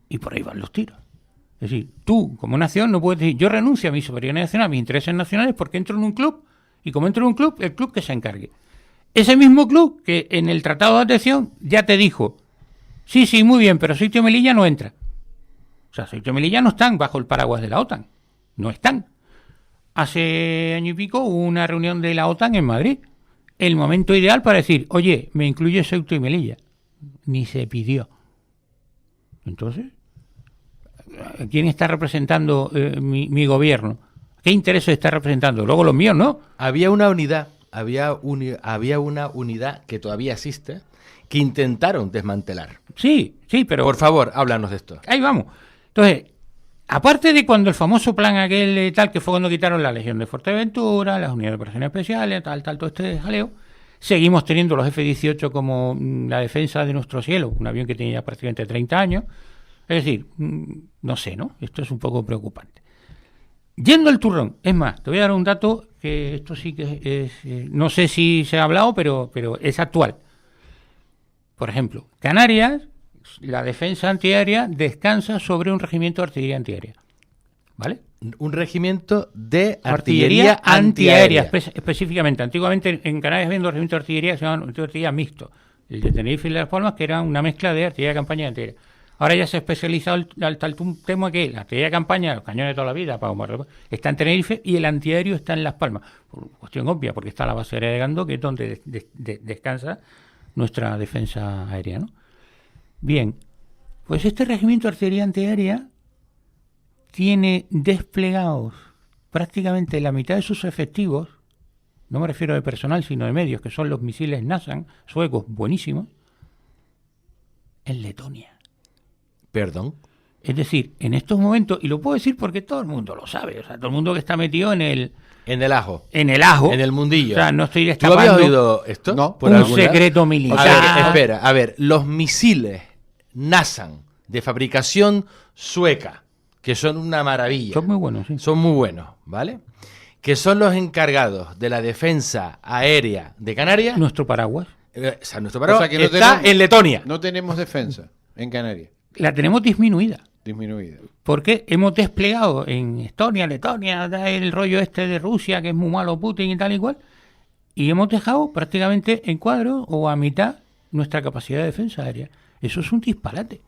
Y por ahí van los tiros. Es decir, tú, como nación, no puedes decir, yo renuncio a mi soberanía nacional, a mis intereses nacionales, porque entro en un club, y como entro en un club, el club que se encargue. Ese mismo club que en el Tratado de Adhesión ya te dijo, sí, muy bien, pero Ceuta y Melilla no entra. O sea, Ceuta y Melilla no están bajo el paraguas de la OTAN. No están. Hace año y pico hubo una reunión de la OTAN en Madrid. El momento ideal para decir, oye, me incluye Ceuta y Melilla. Ni se pidió. Entonces... ¿quién está representando mi gobierno? ¿Qué intereses está representando? Luego los míos, ¿no? Había una unidad que todavía existe, que intentaron desmantelar. Sí, pero... Por favor, háblanos de esto. Ahí vamos. Entonces, aparte de cuando el famoso plan aquel tal, que fue cuando quitaron la Legión de Fuerteventura, las unidades de operaciones especiales, todo este jaleo, seguimos teniendo los F-18 como la defensa de nuestro cielo, un avión que tenía ya prácticamente 30 años. Es decir, no sé, ¿no? Esto es un poco preocupante. Yendo al turrón, es más, te voy a dar un dato que esto sí que es no sé si se ha hablado, pero es actual. Por ejemplo, Canarias, la defensa antiaérea descansa sobre un regimiento de artillería antiaérea. ¿Vale? Un regimiento de artillería antiaérea. Específicamente. Antiguamente en Canarias había un regimiento de artillería que se llamaban artillería mixto. El de Tenerife y Las Palmas, que era una mezcla de artillería de campaña y antiaérea. Ahora ya se ha especializado al tal tema que la artillería de campaña, los cañones de toda la vida, está en Tenerife y el antiaéreo está en Las Palmas. Por cuestión obvia, porque está la base aérea de Gandó, que es donde descansa nuestra defensa aérea, ¿no? Bien, pues este regimiento de artillería antiaérea tiene desplegados prácticamente la mitad de sus efectivos, no me refiero de personal, sino de medios, que son los misiles NASAM, suecos, buenísimos, en Letonia. Perdón. Es decir, en estos momentos, y lo puedo decir porque todo el mundo lo sabe, o sea, todo el mundo que está metido en el ajo. En el ajo. En el mundillo. O sea, no estoy ¿Tú destapando. habías oído esto? No. Un secreto militar. A ver, los misiles NASAM de fabricación sueca, que son una maravilla. Son muy buenos, sí. Son muy buenos, ¿vale? Que son los encargados de la defensa aérea de Canarias. Nuestro paraguas. Nuestro paraguas que no está tenemos, en Letonia. No tenemos defensa en Canarias. La tenemos disminuida. Disminuida. Porque hemos desplegado en Estonia, Letonia, el rollo este de Rusia, que es muy malo Putin y tal y cual, y hemos dejado prácticamente en cuadro o a mitad nuestra capacidad de defensa aérea. Eso es un disparate.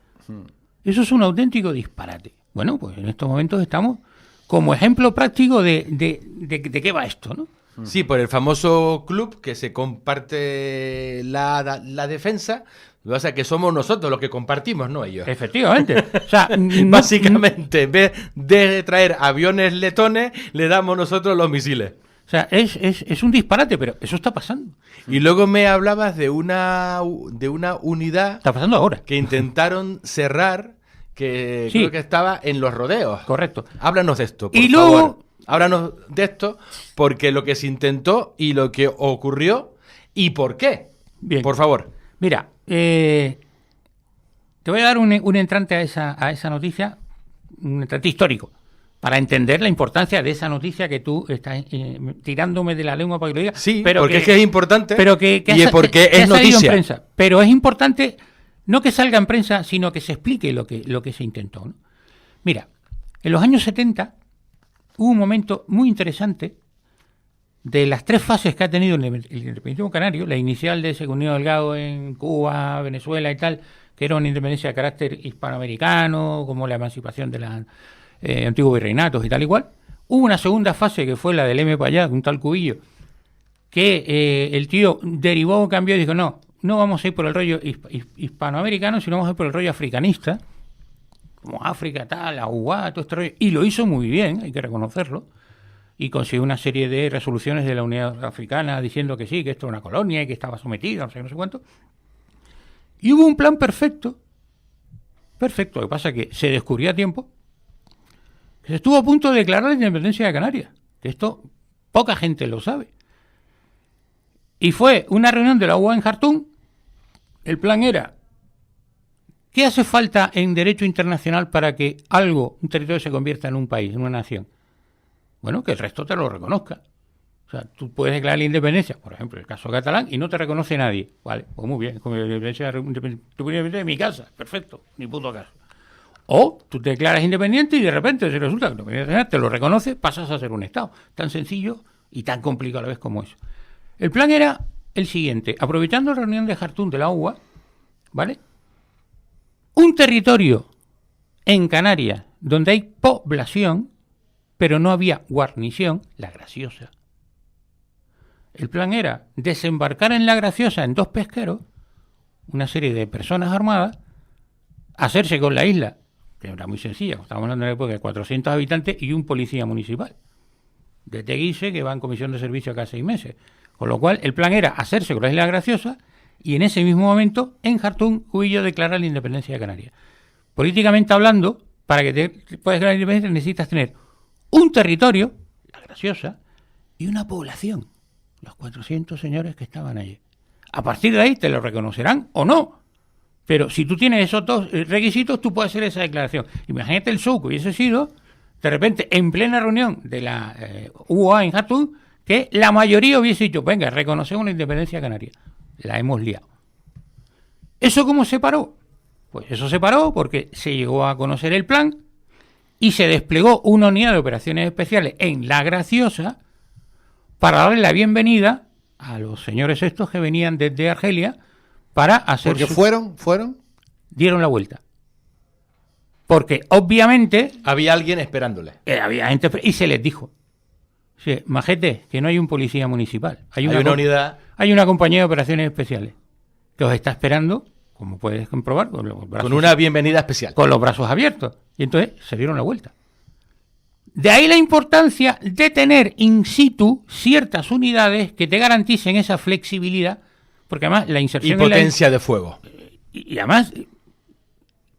Eso es un auténtico disparate. Bueno, pues en estos momentos estamos como ejemplo práctico de qué va esto, ¿no? Sí, por el famoso club que se comparte la defensa. O sea, que somos nosotros los que compartimos, no ellos. Efectivamente. O sea, básicamente, en vez de traer aviones letones, le damos nosotros los misiles. O sea, es un disparate, pero eso está pasando. Y luego me hablabas de una unidad... Está pasando ahora. Que intentaron cerrar, que sí, creo que estaba en Los Rodeos. Correcto. Háblanos de esto, por y favor. luego... Háblanos de esto, porque lo que se intentó y lo que ocurrió y por qué. Bien. Por favor. Mira, te voy a dar un entrante a esa noticia, un entrante histórico, para entender la importancia de esa noticia que tú estás tirándome de la lengua para que lo digas. Sí, pero porque es que es importante pero y porque es noticia. En prensa. Pero es importante no que salga en prensa, sino que se explique lo que se intentó, ¿no? Mira, en los años 70 hubo un momento muy interesante de las tres fases que ha tenido el independentismo canario, la inicial de Secundino Delgado en Cuba, Venezuela y tal, que era una independencia de carácter hispanoamericano, como la emancipación de los antiguos virreinatos y tal y cual. Hubo una segunda fase que fue la del M. Payá, un tal Cubillo, que el tío derivó, cambió y dijo, no vamos a ir por el rollo hispanoamericano, sino vamos a ir por el rollo africanista, como África, tal, Aguá, todo este rollo, y lo hizo muy bien, hay que reconocerlo, y consiguió una serie de resoluciones de la Unidad Africana diciendo que sí, que esto era una colonia y que estaba sometida, no sé cuánto. Y hubo un plan perfecto, lo que pasa es que se descubrió a tiempo, que se estuvo a punto de declarar la independencia de Canarias, que esto poca gente lo sabe. Y fue una reunión de la UA en Jartum. El plan era: ¿qué hace falta en derecho internacional para que un territorio se convierta en un país, en una nación? Bueno, que el resto te lo reconozca. O sea, tú puedes declarar la independencia, por ejemplo, el caso catalán, y no te reconoce nadie. Vale, pues muy bien, como la independencia de mi casa, perfecto, ni puto caso. O tú te declaras independiente y de repente si resulta que la independencia te lo reconoce, pasas a ser un Estado. Tan sencillo y tan complicado a la vez como eso. El plan era el siguiente: aprovechando la reunión de Jartum de la UA, ¿vale? Un territorio en Canarias donde hay población, pero no había guarnición, La Graciosa. El plan era desembarcar en La Graciosa en 2 pesqueros, una serie de personas armadas, hacerse con la isla, que era muy sencilla, estamos hablando de una época de 400 habitantes y un policía municipal de Teguise que va en comisión de servicio cada 6 meses. Con lo cual, el plan era hacerse con la Isla Graciosa y en ese mismo momento, en Jartum, Cubillo declara la independencia de Canarias. Políticamente hablando, para que te puedas declarar la independencia necesitas tener un territorio, La Graciosa, y una población, los 400 señores que estaban allí. A partir de ahí te lo reconocerán o no. Pero si tú tienes esos 2 requisitos, tú puedes hacer esa declaración. Imagínate el show que hubiese sido, de repente, en plena reunión de la UOA en Jartum, que la mayoría hubiese dicho, venga, reconocemos la independencia canaria. La hemos liado. ¿Eso cómo se paró? Pues eso se paró porque se llegó a conocer el plan y se desplegó una unidad de operaciones especiales en La Graciosa para darle la bienvenida a los señores estos que venían desde Argelia para hacer... Porque fueron... Dieron la vuelta. Porque obviamente... Había alguien esperándole. Había gente... Y se les dijo, sí, majete, que no hay un policía municipal. Hay una unidad... Hay una compañía de operaciones especiales que os está esperando, como puedes comprobar, con los brazos, con una bienvenida especial. Con los brazos abiertos. Y entonces se dieron la vuelta. De ahí la importancia de tener in situ ciertas unidades que te garanticen esa flexibilidad, porque además la inserción... Y potencia de fuego. Y además,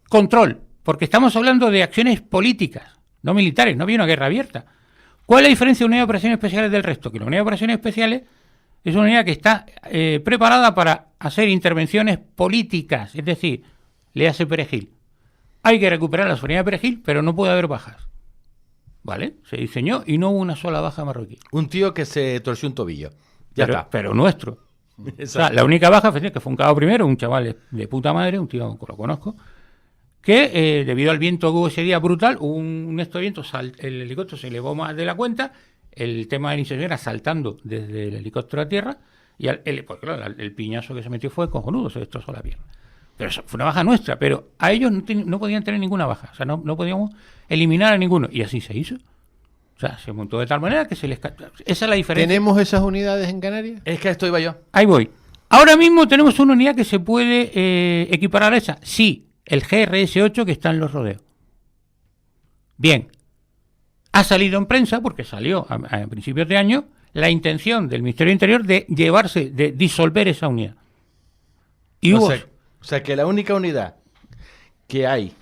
control, porque estamos hablando de acciones políticas, no militares, no había una guerra abierta. ¿Cuál es la diferencia de una unidad de operaciones especiales del resto? Que la unidad de operaciones especiales es una unidad que está preparada para hacer intervenciones políticas, es decir, le hace Perejil. Hay que recuperar la soberanía de Perejil, pero no puede haber bajas. ¿Vale? Se diseñó y no hubo una sola baja marroquí. Un tío que se torció un tobillo. Ya está. Pero nuestro. O sea, la única baja fue que fue un cabo primero, un chaval de puta madre, un tío que lo conozco, que debido al viento que hubo ese día brutal, hubo un esto de viento, el helicóptero se elevó más de la cuenta, el tema de la iniciación era saltando desde el helicóptero a tierra, y pues claro, el piñazo que se metió fue cojonudo, se destrozó la pierna. Pero eso fue una baja nuestra, pero a ellos no podían tener ninguna baja, o sea, no podíamos eliminar a ninguno, y así se hizo. O sea, se montó de tal manera que se les... Esa es la diferencia. ¿Tenemos esas unidades en Canarias? Es que a esto iba yo. Ahí voy. Ahora mismo tenemos una unidad que se puede equiparar a esa. Sí, el GRS-8 que está en Los Rodeos. Bien. Ha salido en prensa, porque salió a principios de año, la intención del Ministerio del Interior de disolver esa unidad. Y o sea, que la única unidad que hay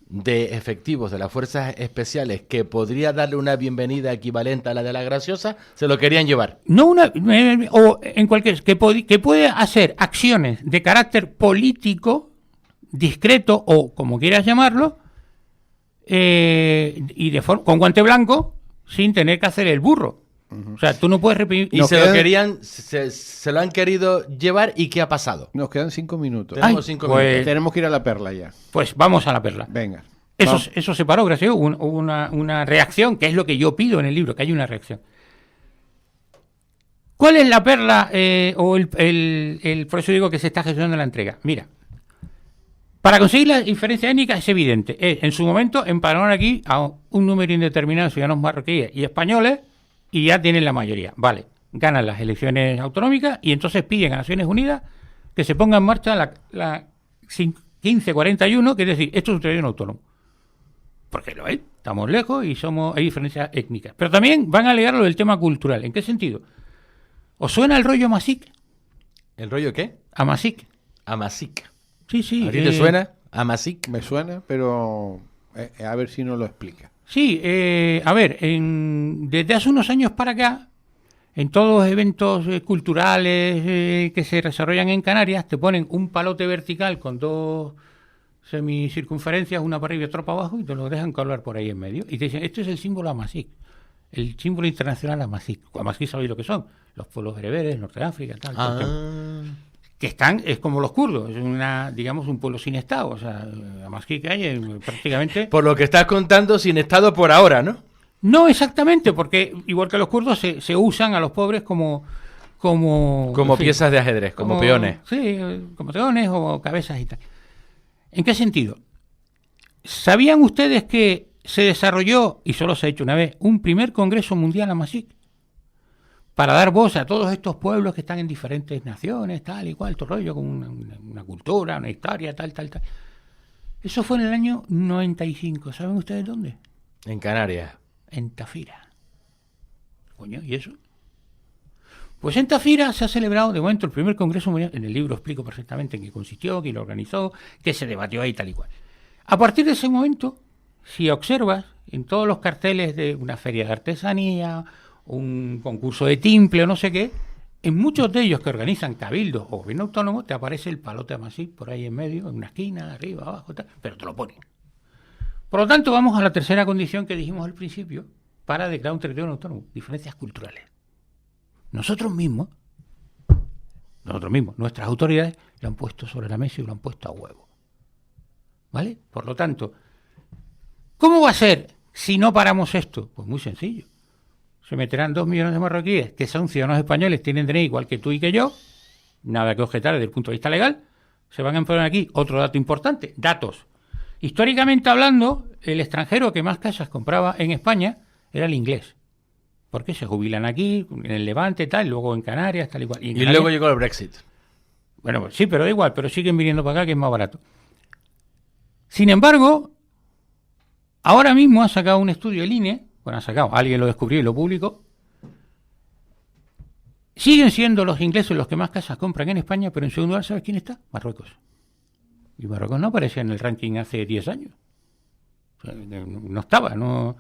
de efectivos de las fuerzas especiales que podría darle una bienvenida equivalente a la de La Graciosa, se lo querían llevar. No o en cualquier... Que puede hacer acciones de carácter político, discreto, o como quieras llamarlo, y con guante blanco, sin tener que hacer el burro. O sea, tú no puedes repetir... Y se lo han querido llevar, ¿y qué ha pasado? Nos quedan 5 minutos. Tenemos 5 minutos. Tenemos que ir a la Perla ya. Pues vamos a la Perla. Venga. Eso se paró, gracias a Dios. Hubo una reacción, que es lo que yo pido en el libro, que haya una reacción. ¿Cuál es la Perla por eso digo que se está gestionando la entrega? Mira, para conseguir la diferencia étnica es evidente. En su momento empanaron aquí a un número indeterminado de ciudadanos marroquíes y españoles, y ya tienen la mayoría. Vale, ganan las elecciones autonómicas y entonces piden a Naciones Unidas que se ponga en marcha la 1541, que es decir, esto es un territorio autónomo. Porque lo es, estamos lejos y hay diferencias étnicas. Pero también van a alegar lo del tema cultural. ¿En qué sentido? ¿Os suena el rollo Amasic? ¿El rollo qué? Amasic. Amasic. Sí. ¿A ti te suena? Amasic. Me suena, pero a ver si nos lo explica. Sí, a ver, desde hace unos años para acá, en todos los eventos culturales que se desarrollan en Canarias, te ponen un palote vertical con 2 semicircunferencias, una para arriba y otra para abajo, y te lo dejan colgar por ahí en medio. Y te dicen, esto es el símbolo Amasic, el símbolo internacional Amasic. Amasic sabéis lo que son, los pueblos bereberes, Norte de África, tal. Que es como los kurdos, es digamos un pueblo sin Estado, o sea, además que hay prácticamente... Por lo que estás contando, sin Estado por ahora, ¿no? No exactamente, porque igual que los kurdos se usan a los pobres como piezas de ajedrez, como peones. Sí, como peones o cabezas y tal. ¿En qué sentido? ¿Sabían ustedes que se desarrolló, y solo se ha hecho una vez, un primer Congreso Mundial Amasic? Para dar voz a todos estos pueblos que están en diferentes naciones, tal y cual, todo rollo, con una cultura, una historia, tal. Eso fue en el año 95. ¿Saben ustedes dónde? En Canarias. En Tafira. Coño, ¿y eso? Pues en Tafira se ha celebrado, de momento, el primer Congreso Mundial. En el libro explico perfectamente en qué consistió, quién lo organizó, qué se debatió ahí, tal y cual. A partir de ese momento, si observas, en todos los carteles de una feria de artesanía, un concurso de timple o no sé qué, en muchos de ellos que organizan cabildos o gobierno autónomo, te aparece el palote Amasic por ahí en medio, en una esquina, arriba, abajo, tal, pero te lo ponen. Por lo tanto, vamos a la tercera condición que dijimos al principio para declarar un territorio autónomo: diferencias culturales. Nosotros mismos nosotros mismos, nuestras autoridades, lo han puesto sobre la mesa y lo han puesto a huevo. ¿Vale? Por lo tanto, ¿cómo va a ser si no paramos esto? Pues muy sencillo. Se meterán 2 millones de marroquíes que son ciudadanos españoles, tienen DNI igual que tú y que yo, nada que objetar desde el punto de vista legal, se van a enfrentar aquí. Otro dato importante, datos. Históricamente hablando, el extranjero que más casas compraba en España era el inglés. Porque se jubilan aquí, en el Levante, tal, luego en Canarias, tal y cual. Y luego llegó el Brexit. Bueno, pues sí, pero da igual, pero siguen viniendo para acá que es más barato. Sin embargo, ahora mismo ha sacado un estudio el INE, bueno, ha sacado, alguien lo descubrió y lo publicó. Siguen siendo los ingleses los que más casas compran en España, pero en segundo lugar, ¿sabes quién está? Marruecos. Y Marruecos no aparecía en el ranking hace 10 años. O sea, no estaba, no.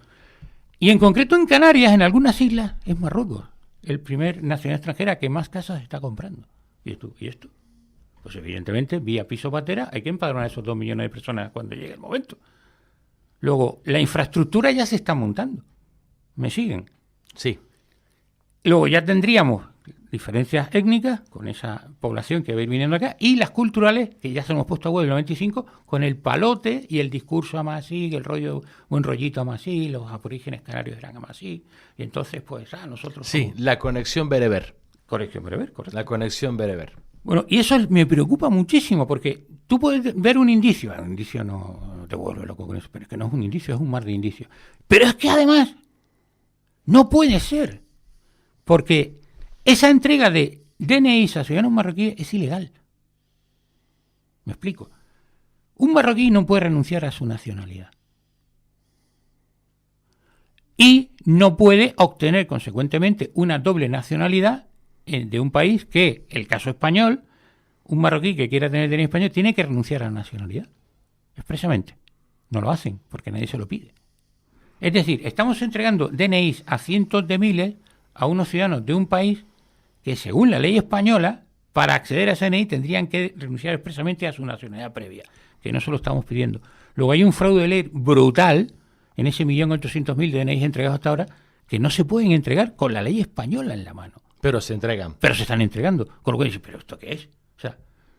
Y en concreto en Canarias, en algunas islas, es Marruecos el primer nacional extranjera que más casas está comprando. ¿Y esto? Pues evidentemente, vía piso patera, hay que empadronar a esos 2 millones de personas cuando llegue el momento. Luego, la infraestructura ya se está montando. ¿Me siguen? Sí. Luego ya tendríamos diferencias étnicas con esa población que va a ir viniendo acá y las culturales, que ya se hemos puesto a huevo en el 95, con el palote y el discurso amasí, el rollo, buen rollito amasí, los aborígenes canarios eran amasí, y entonces pues nosotros... Sí, somos... la conexión bereber. Correcto. La conexión bereber. Bueno, y eso me preocupa muchísimo, porque tú puedes ver un indicio no te vuelve loco con eso, pero es que no es un indicio, es un mar de indicios. Pero es que además no puede ser, porque esa entrega de DNIs a ciudadanos marroquíes es ilegal. Me explico. Un marroquí no puede renunciar a su nacionalidad. Y no puede obtener, consecuentemente, una doble nacionalidad de un país que, el caso español, un marroquí que quiera tener DNI español tiene que renunciar a la nacionalidad. Expresamente. No lo hacen, porque nadie se lo pide. Es decir, estamos entregando DNIs a cientos de miles a unos ciudadanos de un país que, según la ley española, para acceder a ese DNI tendrían que renunciar expresamente a su nacionalidad previa, que no se lo estamos pidiendo. Luego hay un fraude de ley brutal en ese 1.800.000 de DNIs entregados hasta ahora, que no se pueden entregar con la ley española en la mano. Pero se entregan. Pero se están entregando. Con lo que dices, ¿pero esto qué es? O sea,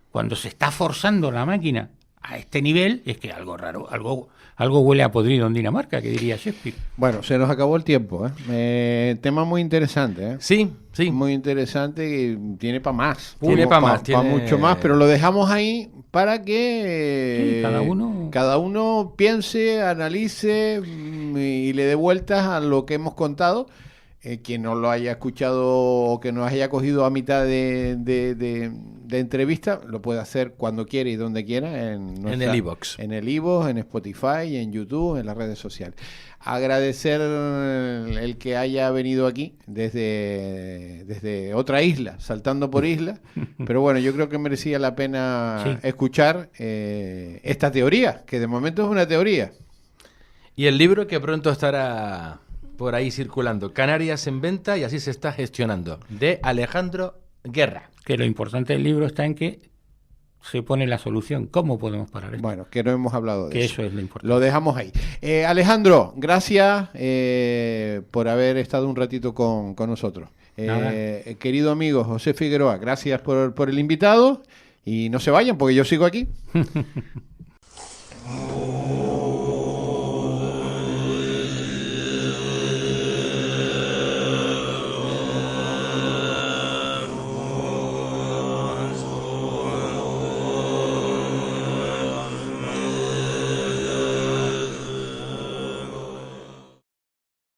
cuando se está forzando la máquina a este nivel, es que algo raro, algo huele a podrido en Dinamarca, que diría Shakespeare. Bueno, se nos acabó el tiempo, ¿eh? Tema muy interesante, ¿eh? Sí. Muy interesante, que tiene para más. Tiene para más. Para mucho más, pero lo dejamos ahí para que cada uno piense, analice y le dé vueltas a lo que hemos contado. Quien no lo haya escuchado o que nos haya cogido a mitad de entrevista, lo puede hacer cuando quiera y donde quiera en el iVoox. En el iVoox, en Spotify, en YouTube, en las redes sociales. Agradecer el que haya venido aquí desde otra isla, saltando por isla, pero bueno, yo creo que merecía la pena escuchar esta teoría, que de momento es una teoría. Y el libro que pronto estará por ahí circulando, Canarias en venta y así se está gestionando, de Alejandro Guerra. Que lo importante del libro está en que se pone la solución. ¿Cómo podemos parar esto? Bueno, que no hemos hablado de eso. Que eso es lo importante. Lo dejamos ahí. Alejandro, gracias por haber estado un ratito con nosotros. Querido amigo José Figueroa, gracias por el invitado y no se vayan porque yo sigo aquí.